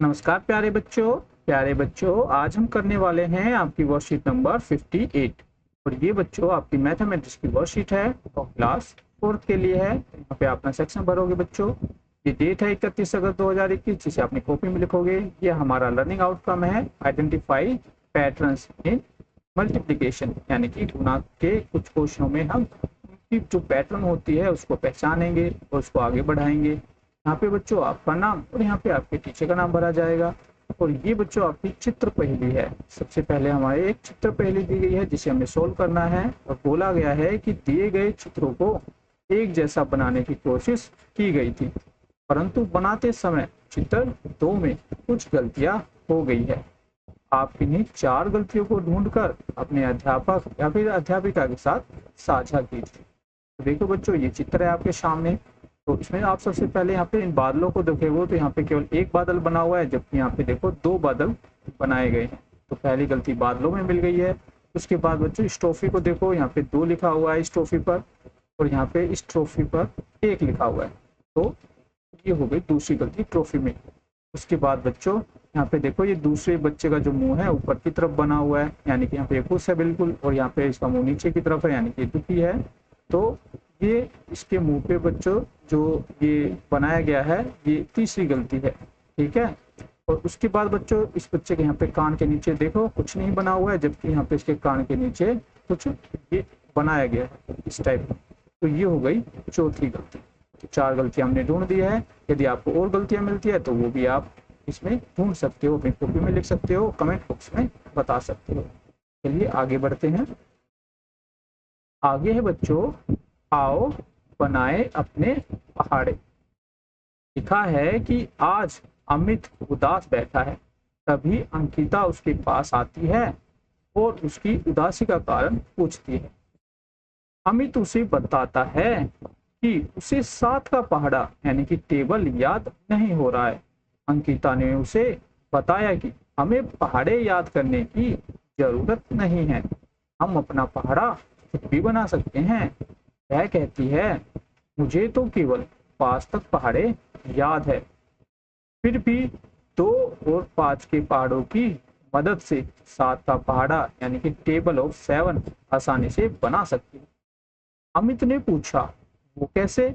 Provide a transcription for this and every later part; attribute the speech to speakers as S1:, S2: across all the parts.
S1: नमस्कार प्यारे बच्चों आज हम करने वाले हैं आपकी वर्कशीट नंबर 58 और ये बच्चों आपकी मैथमेटिक्स की वर्कशीट है और क्लास 4 के लिए है। यहाँ पे अपना सेक्शन भरोगे बच्चों। ये डेट है 31 अगस्त 2021 जिसे अपनी कॉपी में लिखोगे। ये हमारा लर्निंग आउटकम है आइडेंटिफाई पैटर्न्स इन मल्टीप्लीकेशन, यानी कि गुणा के कुछ क्वेश्चनों में हम उनकी जो पैटर्न होती है उसको पहचानेंगे और उसको आगे बढ़ाएंगे। यहाँ पे बच्चों आपका नाम और यहाँ पे आपके टीचर का नाम भरा जाएगा। और ये बच्चों आपकी चित्र पहेली है। सबसे पहले हमारे एक चित्र पहेली दी गई है जिसे हमें सोल्व करना है और बोला गया है कि दिए गए चित्रों को एक जैसा बनाने की कोशिश की गई थी, परंतु बनाते समय चित्र 2 में कुछ गलतियां हो गई है। आप इन्हीं 4 गलतियों को ढूंढकर अपने अध्यापक या फिर अध्यापिका के साथ साझा कीजिए। तो देखो बच्चों, ये चित्र है आपके सामने। तो इसमें आप सबसे पहले यहाँ पे इन बादलों को देखेंगे तो यहाँ पे केवल एक बादल बना हुआ है, जबकि यहाँ पे देखो 2 बादल बनाए गए हैं। तो पहली गलती बादलों में मिल गई है। उसके बाद बच्चों इस ट्रॉफी को देखो, यहाँ पे 2 लिखा हुआ है इस ट्रॉफी पर और यहाँ पे इस ट्रॉफी पर 1 लिखा हुआ है। तो ये हो गई दूसरी गलती ट्रॉफी में। उसके बाद बच्चों यहाँ पे देखो, ये दूसरे बच्चे का जो मुंह है ऊपर की तरफ बना हुआ है, यानी कि यहाँ पे खुश है बिल्कुल, और यहाँ पे इसका मुंह नीचे की तरफ है, यानी कि दुखी है। तो ये इसके मुंह पे बच्चों जो ये बनाया गया है ये तीसरी गलती है, ठीक है। और उसके बाद बच्चों इस बच्चे के यहाँ पे कान के नीचे देखो कुछ नहीं बना हुआ है, जबकि यहाँ पे इसके कान के नीचे कुछ ये बनाया गया है इस टाइप में। तो ये हो गई चौथी गलती। तो 4 गलतियां हमने ढूंढ दी है। यदि आपको और गलतियां मिलती है तो वो भी आप इसमें ढूंढ सकते हो, अपनी कॉपी में लिख सकते हो, कमेंट बॉक्स में बता सकते हो। चलिए आगे बढ़ते हैं। आगे है बच्चों, आओ बनाए अपने पहाड़े। लिखा है कि आज अमित उदास बैठा है, तभी अंकिता उसके पास आती है और उसकी उदासी का कारण पूछती है। अमित उसे बताता है कि उसे 7 का पहाड़ा यानी कि टेबल याद नहीं हो रहा है। अंकिता ने उसे बताया कि हमें पहाड़े याद करने की जरूरत नहीं है, हम अपना पहाड़ा खुद भी बना सकते हैं। वह कहती है, मुझे तो केवल 5 तक पहाड़े याद है, फिर भी 2 और 5 के पहाड़ों की मदद से 7 का पहाड़ा यानी कि टेबल ऑफ 7 आसानी से बना सकती हूँ। अमित ने पूछा, वो कैसे?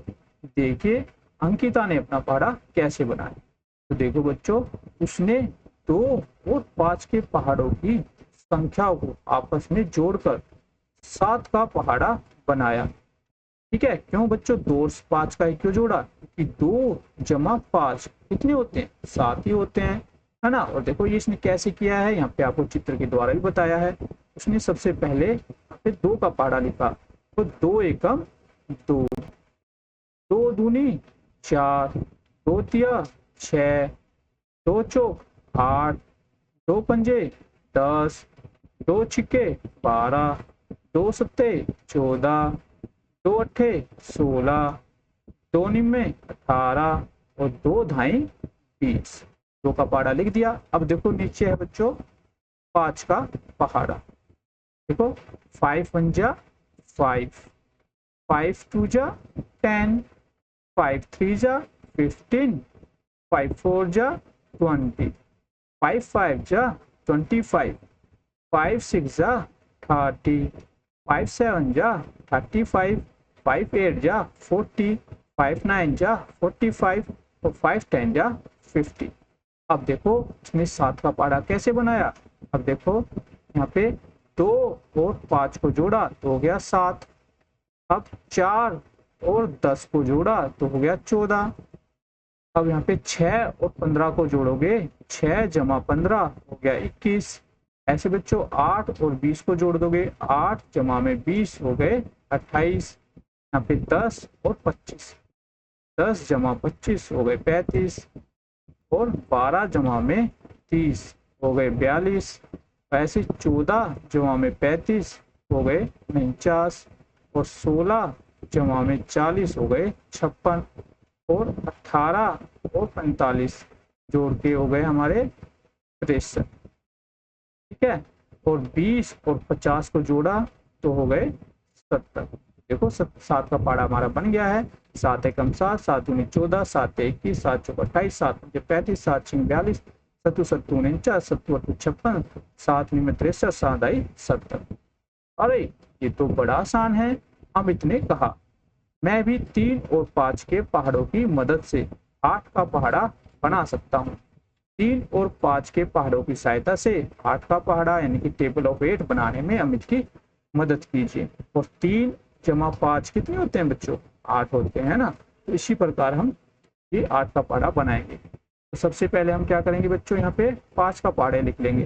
S1: देखिए अंकिता ने अपना पहाड़ा कैसे बनाया। तो देखो बच्चों, उसने 2 और 5 के पहाड़ों की संख्या को आपस में जोड़कर 7 का पहाड़ा बनाया। ठीक है, क्यों बच्चों 2 और 5 का क्यों जोड़ा? क्योंकि 2 जमा 5 कितने होते हैं? 7 ही होते हैं, है ना। और देखो ये इसने कैसे किया है, यहाँ पे आपको चित्र के द्वारा भी बताया है। उसने सबसे पहले यहाँ पे 2 का पहाड़ा लिखा, तो 2 एकम 2, 2 दूनी 4, 2 तिया 6, 2 चौक 8, 2 पंजे 10, 2 छिक्के 12, 2 सत्ते 14, 2 अट्ठे 16, 2 निम्मे 18 और 2 धाई 20। 2 का पहाड़ा लिख दिया। अब देखो नीचे है बच्चों 5 का पहाड़ा। देखो 5 1 जा 5, 5 2 जा 10, 5 3 जा 15, 5 4 जा 20, 5 5 जा 25, 5 6 जा 30, 5 7 जा 35, 5 8 जा 40, 5 9 जा 45 और 5 10 जा 50। अब देखो इसने 7 का पहाड़ा कैसे बनाया। अब देखो यहाँ पे 2 और 5 को जोड़ा तो हो गया 7। अब 4 और 10 को जोड़ा तो हो गया 14। अब यहाँ पे 6 और 15 को जोड़ोगे, 6 जमा 15 हो गया 21। ऐसे बच्चों 8 और 20 को जोड़ दोगे, 8 जमा में 20 हो गए 28। यहाँ पे 10 और 25, 10 जमा 25 हो गए 35 और 12 जमा में 30 हो गए 42। ऐसे 14 जमा में 35 हो गए 49 और 16 जमा में 40 हो गए 56 और 18 और 45 जोड़ के हो गए हमारे 63। ठीक है, और 20 और 50 को जोड़ा तो हो गए 70। देखो 7 का पहाड़ा हमारा बन गया है। 7 एकम 7, 7 दूनी 14, 7 21, 7 चौका 28, 7 पंजे 35, 7 छिंग 42, 7 7 49, 7 8 56, 7 9 63, 7 आई 70। अरे ये तो बड़ा आसान है। अमित ने कहा, मैं भी 3 और 5 के पहाड़ों की मदद से 8 का पहाड़ा बना सकता हूँ। 3 और 5 के पहाड़ों की सहायता से 8 का पहाड़ा यानी कि टेबल ऑफ 8 बनाने में अमित की मदद कीजिए। और 3 जमा 5 कितने होते हैं बच्चों? 8 होते हैं ना। तो इसी प्रकार हम ये 8 का पहाड़ा बनाएंगे। तो सबसे पहले हम क्या करेंगे बच्चों, यहाँ पे 5 का पहाड़ा लिख लेंगे।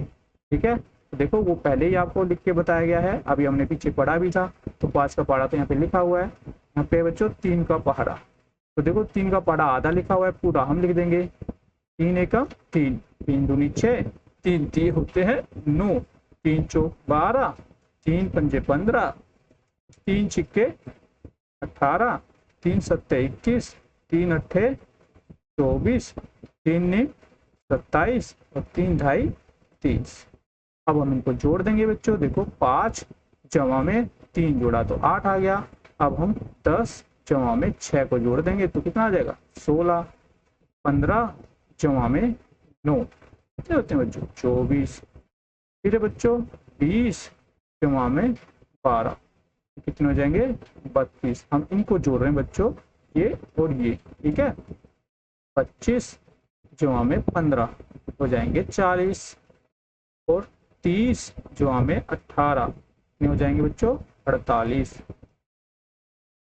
S1: ठीक है, तो देखो वो पहले ही आपको लिख के बताया गया है, अभी हमने पीछे पढ़ा भी था। तो 5 का पहाड़ा तो यहाँ पे लिखा हुआ है। यहाँ पे बच्चों 3 का पहाड़ा, तो देखो 3 का पहाड़ा आधा लिखा हुआ है, पूरा हम लिख देंगे। 3 एकम 3, 3 दूनी 6, 3 3 होते हैं 9, 3 चौक 12, 3 पंजे 15, 3 छिक्के 18, 3 सत्ते 21, 3 अट्ठे 24, 3 नी 27 और 3 ढाई 30। अब हम इनको जोड़ देंगे बच्चों। देखो 5 जमा में 3 जोड़ा तो 8 आ गया। अब हम 10 जमा में 6 को जोड़ देंगे तो कितना आ जाएगा? 16। 15 जमा में 9 कितने होते हैं बच्चों? 24। फिर बच्चों 20 जमा में 12 कितने हो जाएंगे? 32। हम इनको जोड़ रहे हैं बच्चों, ये और ये। ठीक है, 25 जमा में 15 हो जाएंगे 40 और 30 जमा में 18 कितने हो जाएंगे बच्चों? 48।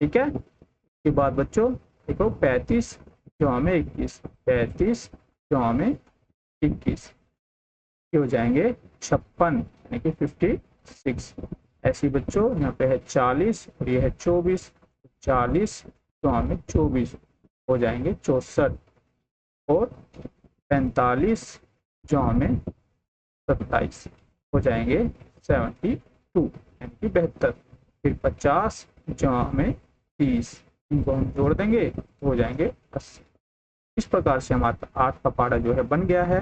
S1: ठीक है, इसके बाद बच्चों देखो 35 जमा में 21, 35 जमा में 21 ये हो जाएंगे 56 यानी कि 56। ऐसे बच्चों यहाँ पे है 40 और ये है 24, 40 जमा में 24 हो जाएंगे 64 और 45 जमा में 27 हो जाएंगे 72 यानी कि 72। फिर 50 जमा में 30 इनको हम जोड़ देंगे तो हो जाएंगे 80। इस प्रकार से हमारा 8 का पहाड़ा जो है बन गया है।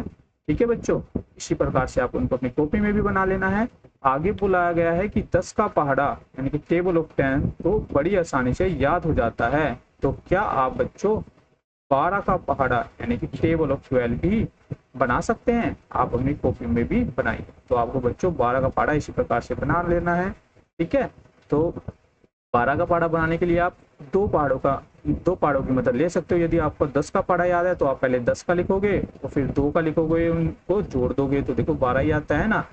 S1: ठीक है बच्चों, इसी प्रकार से आपको इनको अपनी कॉपी में भी बना लेना है। आगे बुलाया गया है कि 10 का पहाड़ा यानी कि टेबल ऑफ 10 तो बड़ी आसानी से याद हो जाता है। तो क्या आप बच्चों 12 का पहाड़ा यानी कि टेबल ऑफ 12 भी बना सकते हैं? आप अपनी कॉपी में भी बनाइए। तो आपको बच्चों 12 का पहाड़ा इसी प्रकार से बना लेना है। ठीक है, तो 12 का पहाड़ा बनाने के लिए आप दो पहाड़ों की मदद ले सकते हो। यदि आपको 10 का पहाड़ा याद है तो आप पहले 10 का लिखोगे और फिर 2 का लिखोगे, उनको जोड़ दोगे तो देखो 12 ही आता है ना।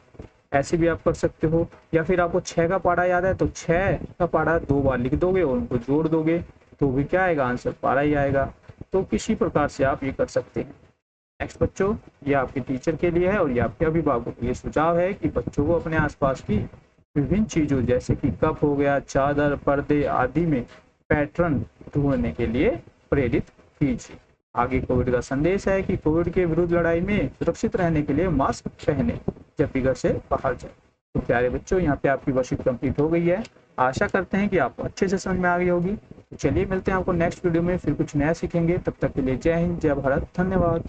S1: ऐसे भी आप कर सकते हो। या फिर आपको 6 का पहाड़ा याद है तो 6 का पहाड़ा 2 बार लिख दोगे और उनको जोड़ दोगे तो भी क्या आएगा? आंसर 12 ही आएगा। तो किसी प्रकार से आप ये कर सकते हैं। नेक्स्ट बच्चों, ये आपके टीचर के लिए है और ये आपके अभिभावकों के लिए सुझाव है कि बच्चों को अपने आसपास की विभिन्न चीजों जैसे कि कप हो गया, चादर, पर्दे आदि में पैटर्न ढूंढने के लिए प्रेरित कीजिए। आगे कोविड का संदेश है कि कोविड के विरुद्ध लड़ाई में सुरक्षित रहने के लिए मास्क पहने जब भी घर से बाहर जाए। तो प्यारे बच्चों, यहाँ पे आपकी वर्कशीट कंप्लीट हो गई है। आशा करते हैं कि आपको अच्छे से समझ में आ गई होगी। तो चलिए मिलते हैं आपको नेक्स्ट वीडियो में, फिर कुछ नया सीखेंगे। तब तक के लिए जय हिंद, जय भारत, धन्यवाद।